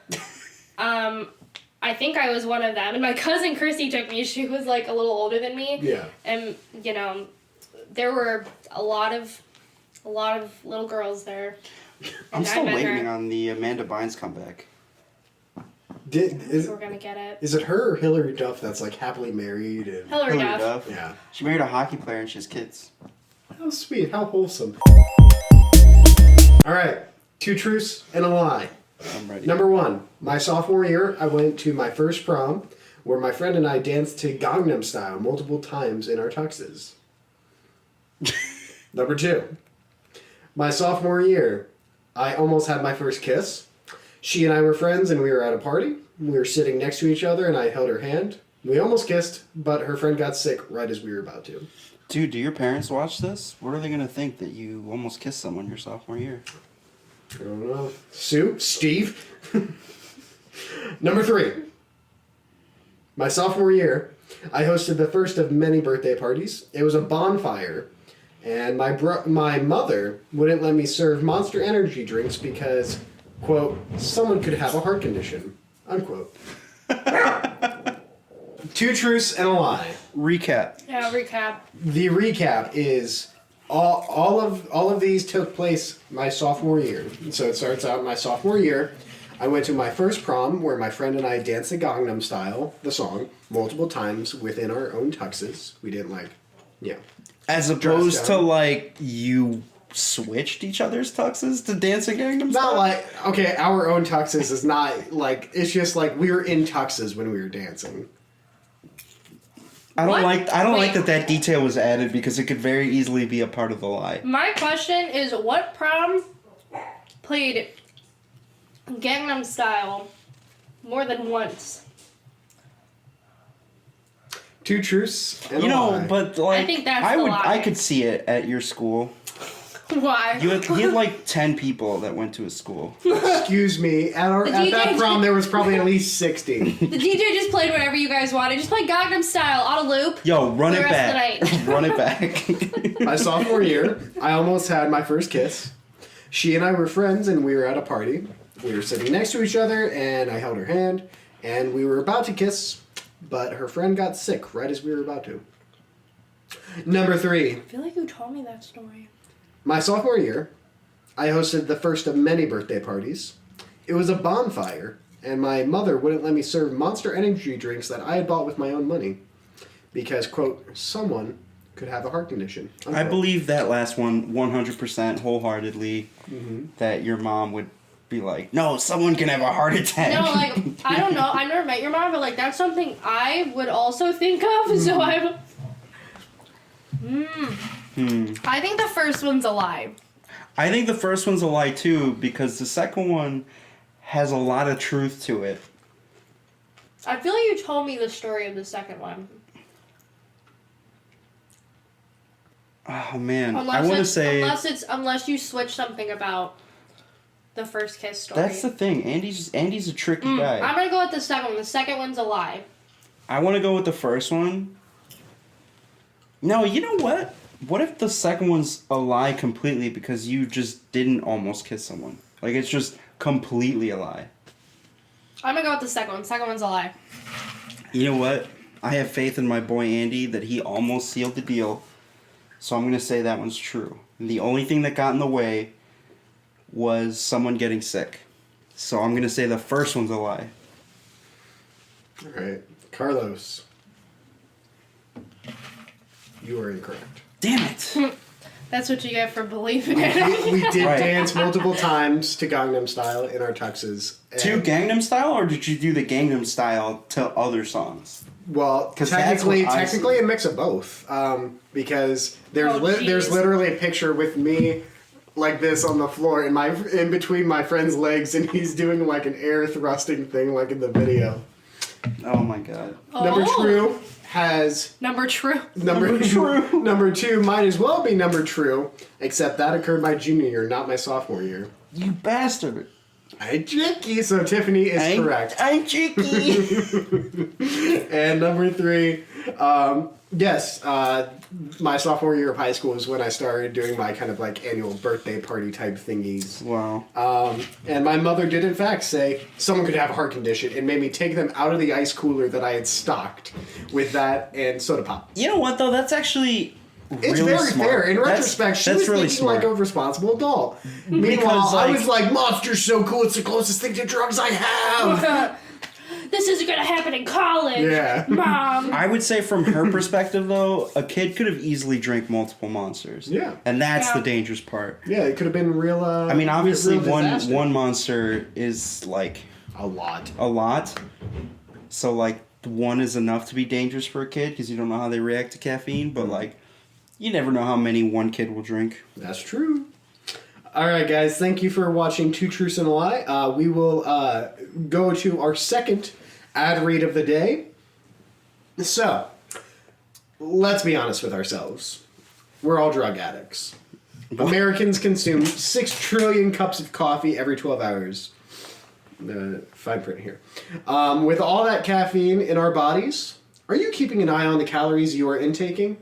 S6: I think I was one of them, and my cousin Christy took me. She was like a little older than me.
S1: Yeah.
S6: And you know, there were a lot of little girls there.
S2: I'm
S6: And I
S2: still
S6: met
S2: waiting
S6: her.
S2: on the Amanda Bynes comeback.
S6: We're gonna get it.
S1: Is it her or Hillary Duff that's like happily married? And
S6: Hillary Duff.
S1: Yeah.
S2: She married a hockey player and she has kids.
S1: How sweet. How wholesome. All right. 2 truths and a lie.
S2: I'm ready.
S1: Number 1. My sophomore year, I went to my first prom where my friend and I danced to Gangnam Style multiple times in our tuxes. Number 2. My sophomore year, I almost had my first kiss. She and I were friends and we were at a party. We were sitting next to each other and I held her hand. We almost kissed, but her friend got sick right as we were about to.
S2: Dude, do your parents watch this? What are they gonna think that you almost kissed someone your sophomore year?
S1: I don't know. Sue? Steve? Number 3. My sophomore year, I hosted the first of many birthday parties. It was a bonfire. And my mother wouldn't let me serve Monster Energy drinks because, quote, someone could have a heart condition, unquote. 2 truths and a lie.
S2: Recap.
S6: Yeah, recap.
S1: The recap is all of these took place my sophomore year. So it starts out my sophomore year. I went to my first prom where my friend and I danced the Gangnam Style, the song, multiple times within our own tuxes. We didn't
S2: As opposed to
S1: down.
S2: like you switched each other's tuxes to dance in Gangnam Style?
S1: Not like, okay, our own tuxes is not like, it's just like we were in tuxes when we were dancing.
S2: I don't
S6: What?
S2: like
S6: Wait.
S2: that detail was added because it could very easily be a part of the lie.
S6: My question is, what prom played Gangnam Style more than once?
S1: 2 truths and
S2: You
S1: a
S2: know,
S1: lie.
S2: but like
S6: I think that's
S2: I
S6: the
S2: would
S6: lie.
S2: I could see it at your school.
S6: Why?
S2: You had like 10 people that went to his school.
S1: Excuse me, at
S6: DJ
S1: that prom there was probably at least 60.
S6: The DJ just played whatever you guys wanted. Just play Gangnam Style on a loop.
S2: Yo, run
S6: For
S2: it
S6: the rest of the
S2: back.
S6: night.
S2: Run it back.
S1: My sophomore year, I almost had my first kiss. She and I were friends and we were at a party. We were sitting next to each other and I held her hand and we were about to kiss, but her friend got sick right as we were about to. Number 3.
S6: I feel like you told me that story.
S1: My sophomore year, I hosted the first of many birthday parties. It was a bonfire, and my mother wouldn't let me serve Monster Energy drinks that I had bought with my own money. Because, quote, someone could have a heart condition.
S2: I
S1: Unquote.
S2: believe that last one 100% wholeheartedly that your mom would be like, no, someone can have a heart attack.
S6: No, like, I don't know. I've never met your mom, but, like, that's something I would also think of, so I'm... I think the first one's a lie.
S2: I think the first one's a lie too because the second one has a lot of truth to it.
S6: I feel like you told me the story of the second one.
S2: Oh man, I want to say
S6: unless you switch something about the first kiss story.
S2: that's the thing. Andy's a tricky guy.
S6: I'm gonna go with the second one. The second one's a lie.
S2: I want to go with the first one. No, you know what? What if the second one's a lie completely because you just didn't almost kiss someone? Like it's just completely a lie.
S6: I'm gonna go with the second one. The second one's a lie.
S2: You know what? I have faith in my boy Andy that he almost sealed the deal. So I'm going to say that one's true. And the only thing that got in the way was someone getting sick. So I'm going to say the first one's a lie.
S1: All right. Carlos. You are incorrect.
S2: Damn it.
S6: That's what you get for believing it.
S1: We did
S2: Right.
S1: dance multiple times to Gangnam Style in our tuxes.
S2: To
S1: And-
S2: Gangnam Style, or did you do the Gangnam Style to other songs?
S1: Well,
S2: 'Cause that's what I
S1: technically
S2: see.
S1: a mix of both. Because there's
S6: Oh,
S1: there's
S6: geez.
S1: literally a picture with me like this on the floor in between my friend's legs, and he's doing like an air thrusting thing like in the video.
S2: Oh my god.
S1: Number
S6: Oh.
S1: true has
S6: Number true.
S1: number true. Number 2 might as well be number true, except that occurred my junior year, not my sophomore year.
S2: You bastard.
S1: I'm tricky. So Tiffany is correct.
S2: I'm tricky.
S1: And number 3, yes, my sophomore year of high school is when I started doing my kind of like annual birthday party type thingies.
S2: Wow.
S1: And my mother did in fact say someone could have a heart condition and made me take them out of the ice cooler that I had stocked with that and soda pop.
S2: You know what though? That's actually
S1: It's
S2: really
S1: very
S2: smart.
S1: fair. In retrospect, she was
S2: really
S1: thinking like a responsible adult. Meanwhile, I was like, Monster's so cool, it's the closest thing to drugs I have.
S6: This isn't gonna happen in college.
S1: Yeah.
S6: Mom.
S2: I would say from her perspective though, a kid could have easily drank multiple Monsters.
S1: Yeah.
S2: And that's
S6: Yeah.
S2: the dangerous part.
S1: Yeah, it could have been real.
S2: I mean, obviously
S1: real disaster.
S2: one Monster is like
S1: a lot.
S2: a lot. So like one is enough to be dangerous for a kid because you don't know how they react to caffeine, but like you never know how many one kid will drink.
S1: That's true. All right, guys. Thank you for watching Two Truths and a Lie. We will go to our second ad read of the day. So, let's be honest with ourselves. We're all drug addicts. Americans consume 6 trillion cups of coffee every 12 hours. Fine print here. With all that caffeine in our bodies, are you keeping an eye on the calories you are intaking?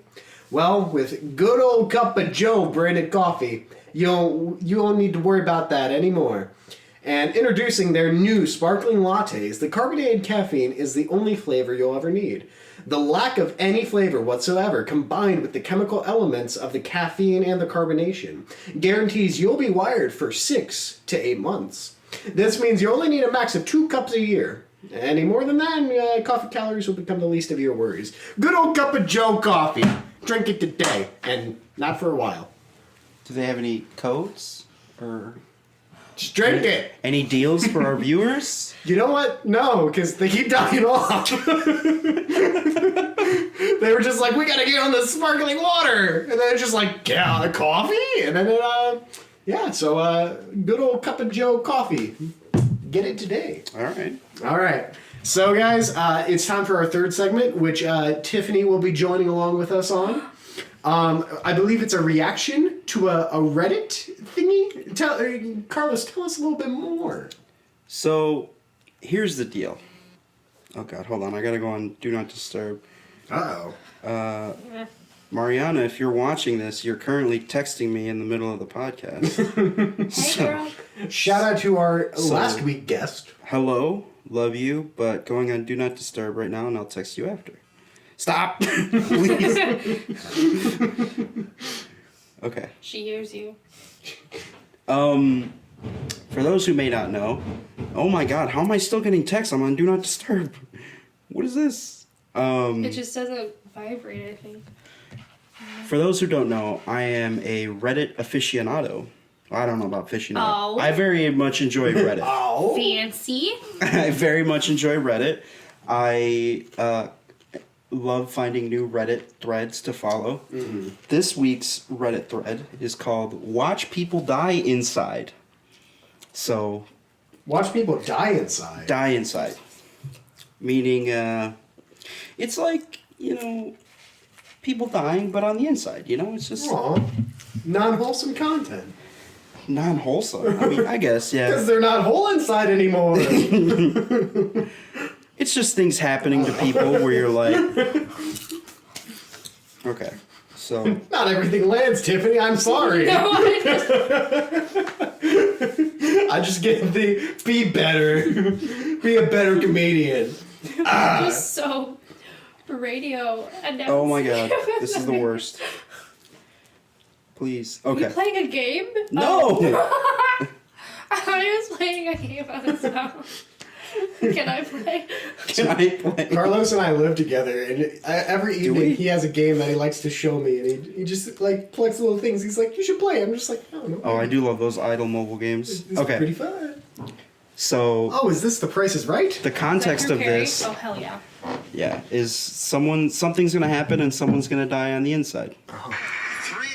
S1: Well, with good old Cup of Joe branded coffee, you don't need to worry about that anymore. And introducing their new sparkling lattes, the carbonated caffeine is the only flavor you'll ever need. The lack of any flavor whatsoever, combined with the chemical elements of the caffeine and the carbonation, guarantees you'll be wired for 6 to 8 months. This means you only need a max of 2 cups a year. Any more than that, coffee calories will become the least of your worries. Good old Cup of Joe coffee. Drink it today, and not for a while.
S2: Do they have any codes or
S1: Just drink it.
S2: any deals for our viewers?
S1: You know what? No, because they keep dying off. They were just like, we gotta get on the sparkling water. And then it's just like, yeah, coffee? And then so good old Cup of Joe coffee. Get it today.
S2: All right.
S1: So, guys, it's time for our third segment, which Tiffany will be joining along with us on. I believe it's a reaction to a Reddit thingy. Carlos, tell us a little bit more.
S2: So, here's the deal. Oh, God, hold on. I gotta go on Do Not Disturb.
S1: Uh-oh.
S2: Mariana, if you're watching this, you're currently texting me in the middle of the podcast.
S6: Hey, girl.
S1: Shout out to our last week guest.
S2: Hello, love you, but going on Do Not Disturb right now, and I'll text you after. Stop! Please. Okay.
S6: She hears you.
S2: For those who may not know, oh my God, how am I still getting texts? I'm on Do Not Disturb. What is this?
S6: It just doesn't vibrate, I think.
S2: For those who don't know, I am a Reddit aficionado. I don't know about aficionado.
S6: Oh.
S2: I very much enjoy Reddit.
S1: Oh.
S6: Fancy.
S2: I very much enjoy Reddit. I love finding new Reddit threads to follow. Mm-hmm. This week's Reddit thread is called Watch People Die Inside. So...
S1: Watch people die inside.
S2: Die inside. Meaning, it's like, people dying, but on the inside, It's just...
S1: Aw. Non-wholesome content.
S2: Non-wholesome. I mean, I guess, yeah.
S1: Because they're not whole inside anymore.
S2: It's just things happening to people where you're like... Okay, so...
S1: Not everything lands, Tiffany. I'm sorry.
S6: No,
S1: I just get the be better. Be a better comedian.
S6: just so radio announcing.
S2: Oh my God, this is the worst. Please.
S6: You
S2: Okay.
S6: playing a game?
S2: No!
S6: Oh. I thought he was playing a game on his own. Can I play?
S2: Can I play?
S1: Carlos and I live together, and every
S2: we?
S1: evening he has a game that he likes to show me, and he just like collects little things. He's like, "You should play." I'm just like, "I don't know."
S2: Oh, I do love those idle mobile games.
S1: It's
S2: Okay,
S1: pretty fun.
S2: so
S1: Oh, is this The Price is Right?
S2: the context of this,
S6: Oh, hell yeah.
S2: yeah, is something's gonna happen and someone's gonna die on the inside.
S7: 3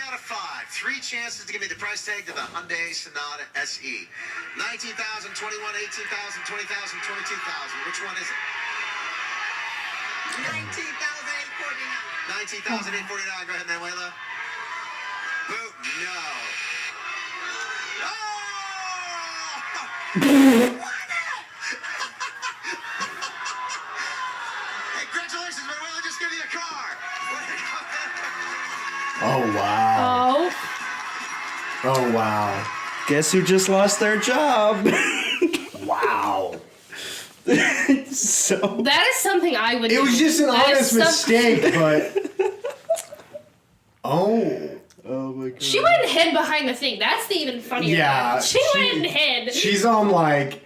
S7: out of 5. 3 chances to give me the price tag to the Hyundai Sonata SE. 19,000, 21, 18,000, 20,000, 22,000. Which one is it? 19,849. 19,849. Go ahead, Manuela. Boom. No. Oh! Hey, congratulations, Manuela. Just give you a car.
S1: Oh wow.
S6: Oh.
S1: Oh wow.
S2: Guess who just lost their job?
S1: Wow.
S2: So
S6: That is something I would
S1: It
S6: do.
S1: was just an
S6: That
S1: honest
S6: is
S1: mistake, but. Oh.
S2: oh my god.
S6: She went and hid behind the thing. That's the even funnier
S1: Yeah,
S6: part. She went and hid.
S1: She's on like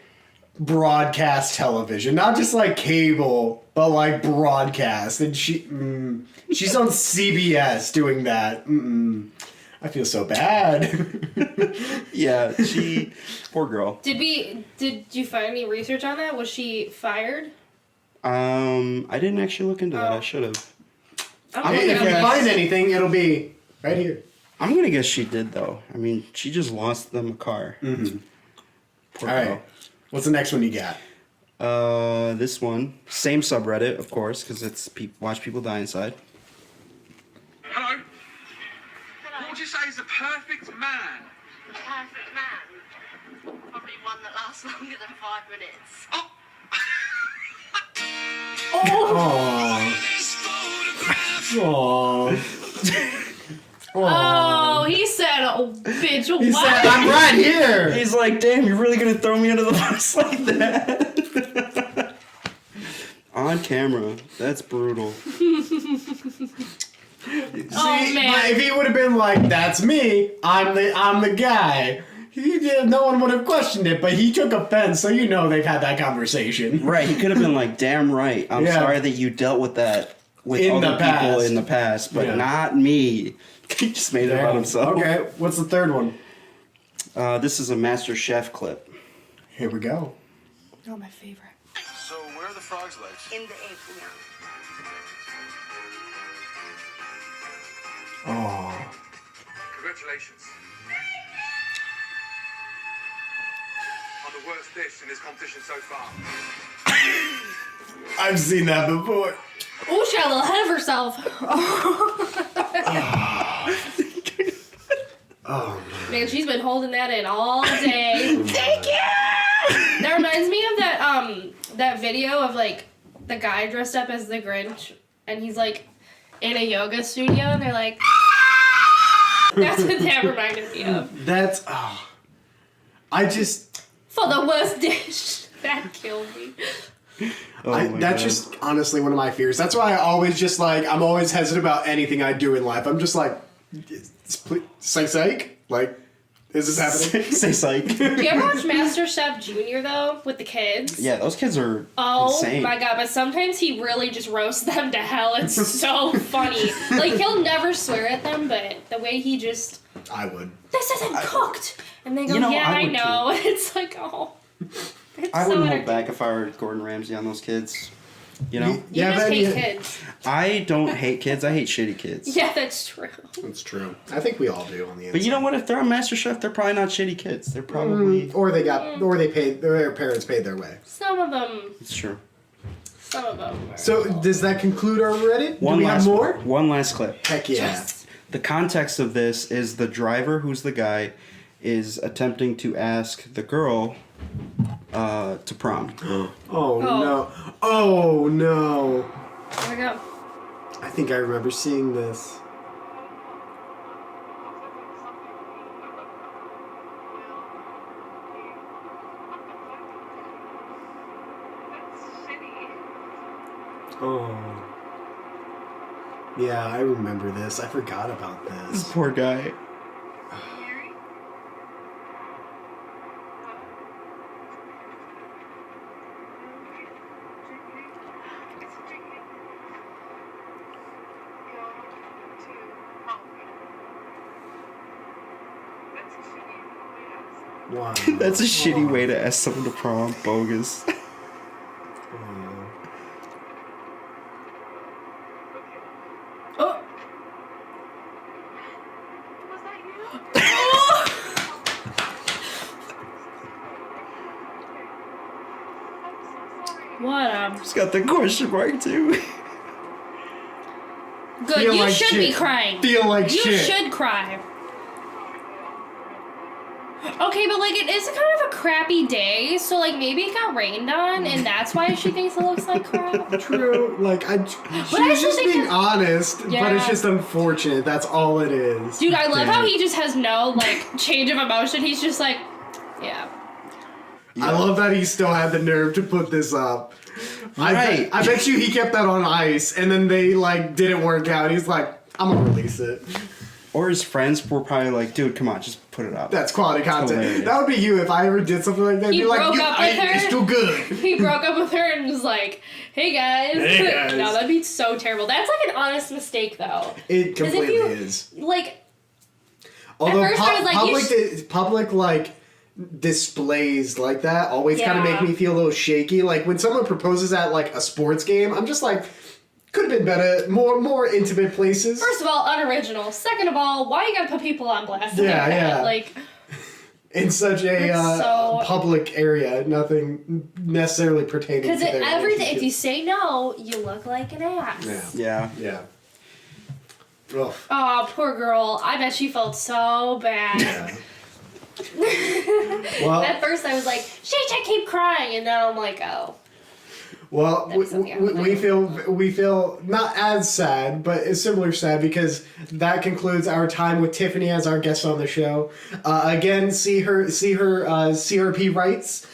S1: broadcast television, not just like cable, but like broadcast, and she's on CBS doing that. I feel so bad.
S2: Yeah, she poor girl.
S6: Did you find any research on that? Was she fired?
S2: I didn't actually look into that. I should have.
S6: I'm
S1: If you find anything, it'll be right here.
S2: I'm gonna guess she did though. I mean, she just lost them a car. Poor
S1: All right. What's the next one you got?
S2: This one, same subreddit, of course, because it's watch people die inside.
S8: Hello? What would you say is the perfect man?
S9: Perfect man. Probably one that lasts longer than 5 minutes.
S8: Oh!
S6: Oh, he said, "Oh, bitch,
S1: He
S6: what?"
S1: said, "I'm right here."
S2: He's like, damn, you're really gonna throw me under the bus like that? On camera. That's brutal.
S6: Oh, man.
S1: But if he would have been like, "That's me. I'm the guy," no one would have questioned it. But he took offense, so you know they've had that conversation.
S2: Right, he could have been like, damn right. I'm
S1: Yeah.
S2: sorry that you dealt with that with
S1: In
S2: other
S1: the
S2: people
S1: past.
S2: in the past, but
S1: Yeah.
S2: not me. He just made it about himself.
S1: Okay, what's the third one?
S2: This is a Master Chef clip.
S1: Here we go.
S6: Oh, my favorite.
S7: So where are the frog's legs?
S9: In the apron.
S1: Oh.
S8: Congratulations. On the worst dish in this competition so far.
S1: I've seen that before.
S6: Oh, she got a little ahead of herself.
S1: Oh
S6: Man, she's been holding that in all day. Thank you! That reminds me of that video of, like, the guy dressed up as the Grinch, and he's, like, in a yoga studio, and they're like, that's what that reminded me of.
S1: That's I just
S6: For the worst dish. That killed me.
S2: Oh my
S1: that's
S2: God.
S1: just honestly one of my fears. That's why I always just like I'm always hesitant about anything I do in life. I'm just like, psych. Like, is this happening?
S2: Say psych.
S6: Do you ever watch MasterChef Junior though with the kids?
S2: Yeah, those kids are
S6: Oh
S2: insane.
S6: my god, but sometimes he really just roasts them to hell. It's so funny. Like, he'll never swear at them, but the way he just,
S1: I would.
S6: this isn't cooked! And they go,
S2: You know,
S6: yeah,
S2: I
S6: I
S2: would
S6: know. It's like, oh. It's
S2: I
S6: so
S2: wouldn't hold
S6: entertaining.
S2: back if I were Gordon Ramsay on those kids. You know?
S6: You
S1: Yeah,
S6: just
S1: but
S6: hate
S1: yeah.
S6: kids.
S2: I don't hate kids, I hate shitty kids.
S6: Yeah, that's true.
S1: That's true. I think we all do on the inside.
S2: But you know what? If they're on MasterChef, they're probably not shitty kids. They're probably.
S1: Or they paid their parents paid their way.
S6: Some of them.
S2: It's true.
S6: Some of them. Are
S1: So does that conclude our Reddit? Do we have more?
S2: One last clip.
S1: Heck yeah.
S6: Yes.
S2: The context of this is the driver, who's the guy, is attempting to ask the girl to prom.
S1: Oh no. Oh no.
S6: Here we go.
S1: I think I remember seeing this. Oh. Yeah, I remember this. I forgot about
S2: This
S1: this.
S2: poor guy.
S1: Wow.
S2: That's a shitty way to ask someone to prom. Bogus.
S6: Oh. What
S2: He's got the question mark too.
S6: Good,
S1: Feel
S6: you
S1: like
S6: should
S1: shit.
S6: be crying.
S1: Feel like
S6: You
S1: shit.
S6: should cry. Okay, but like it is kind of a crappy day, so like maybe it got rained on, and that's why she thinks it looks like crap.
S1: True. Like she's just being honest, but it's just unfortunate. That's all it is.
S6: Dude, I love how he just has no like change of emotion. He's just like, yeah.
S1: I love that he still had the nerve to put this up.
S2: Right.
S1: I bet you he kept that on ice, and then they like didn't work out. He's like, I'm gonna release it.
S2: Or his friends were probably like, dude, come on, just put it up.
S1: That's quality content.
S2: Hilarious.
S1: That would be you if I ever did something like that.
S6: He
S1: Be like,
S6: broke up with her.
S1: It's too good.
S6: He broke up with her and was like, hey guys.
S1: Hey, guys.
S6: No, that'd be so terrible. That's like an honest mistake though.
S1: It completely is.
S6: Like,
S1: although
S6: at first I was like,
S1: public like displays like that always kind of make me feel a little shaky. Like when someone proposes at like a sports game, I'm just like, could have been better, more intimate places.
S6: First of all, unoriginal. Second of all, why you gotta put people on blast?
S1: Yeah.
S6: Like,
S1: in such a public area, nothing necessarily pertaining to their
S6: everything. If you say no, you look like an ass.
S2: Yeah.
S1: Ugh.
S6: Oh, poor girl. I bet she felt so bad.
S1: Yeah. Well,
S6: at first I was like, she should keep crying, and now I'm like, oh.
S1: Well, we feel not as sad, but it's similar sad because that concludes our time with Tiffany as our guest on the show. Again, see her CRP Rights.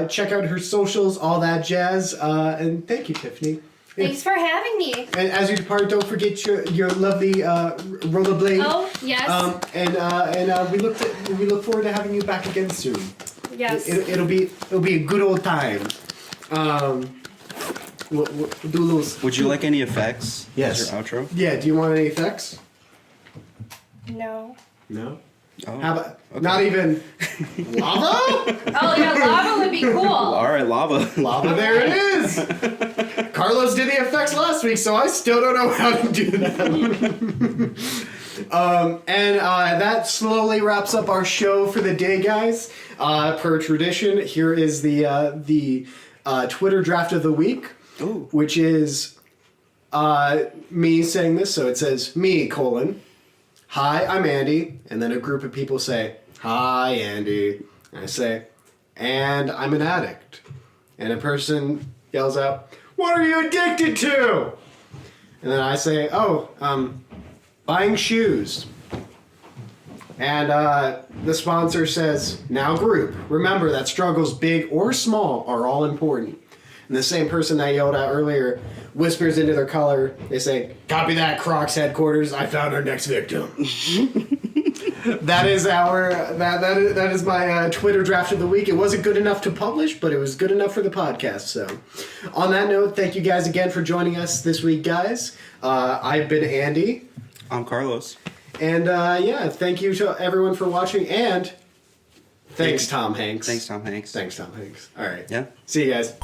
S1: Check out her socials, all that jazz. And thank you, Tiffany.
S6: Thanks for having me.
S1: And as you depart, don't forget your lovely rollerblade.
S6: Oh yes.
S1: And we look forward to having you back again soon.
S6: Yes.
S1: It'll be a good old time. We'll do a little.
S2: Would you like any effects?
S1: Yes.
S2: As your outro?
S1: Yeah. Do you want any effects?
S6: No.
S1: No.
S2: Oh.
S1: How about not even lava?
S6: Oh yeah, lava would be cool.
S2: All right, lava.
S1: Lava. There it is. Carlos did the effects last week, so I still don't know how to do that. And that slowly wraps up our show for the day, guys. Per tradition, here is the Twitter draft of the week.
S2: Ooh.
S1: Which is me saying this. So it says, me, hi, I'm Andy. And then a group of people say, hi, Andy. And I say, and I'm an addict. And a person yells out, what are you addicted to? And then I say, buying shoes. And the sponsor says, now group, remember that struggles big or small are all important. And the same person that yelled out earlier whispers into their collar. They say, copy that, Crocs headquarters. I found our next victim. That is that is my Twitter draft of the week. It wasn't good enough to publish, but it was good enough for the podcast. So on that note, thank you guys again for joining us this week, guys. I've been Andy.
S2: I'm Carlos.
S1: And thank you to everyone for watching. And thanks, Tom Hanks.
S2: Thanks, Tom Hanks.
S1: Thanks, Tom Hanks. All right.
S2: Yeah.
S1: See you guys.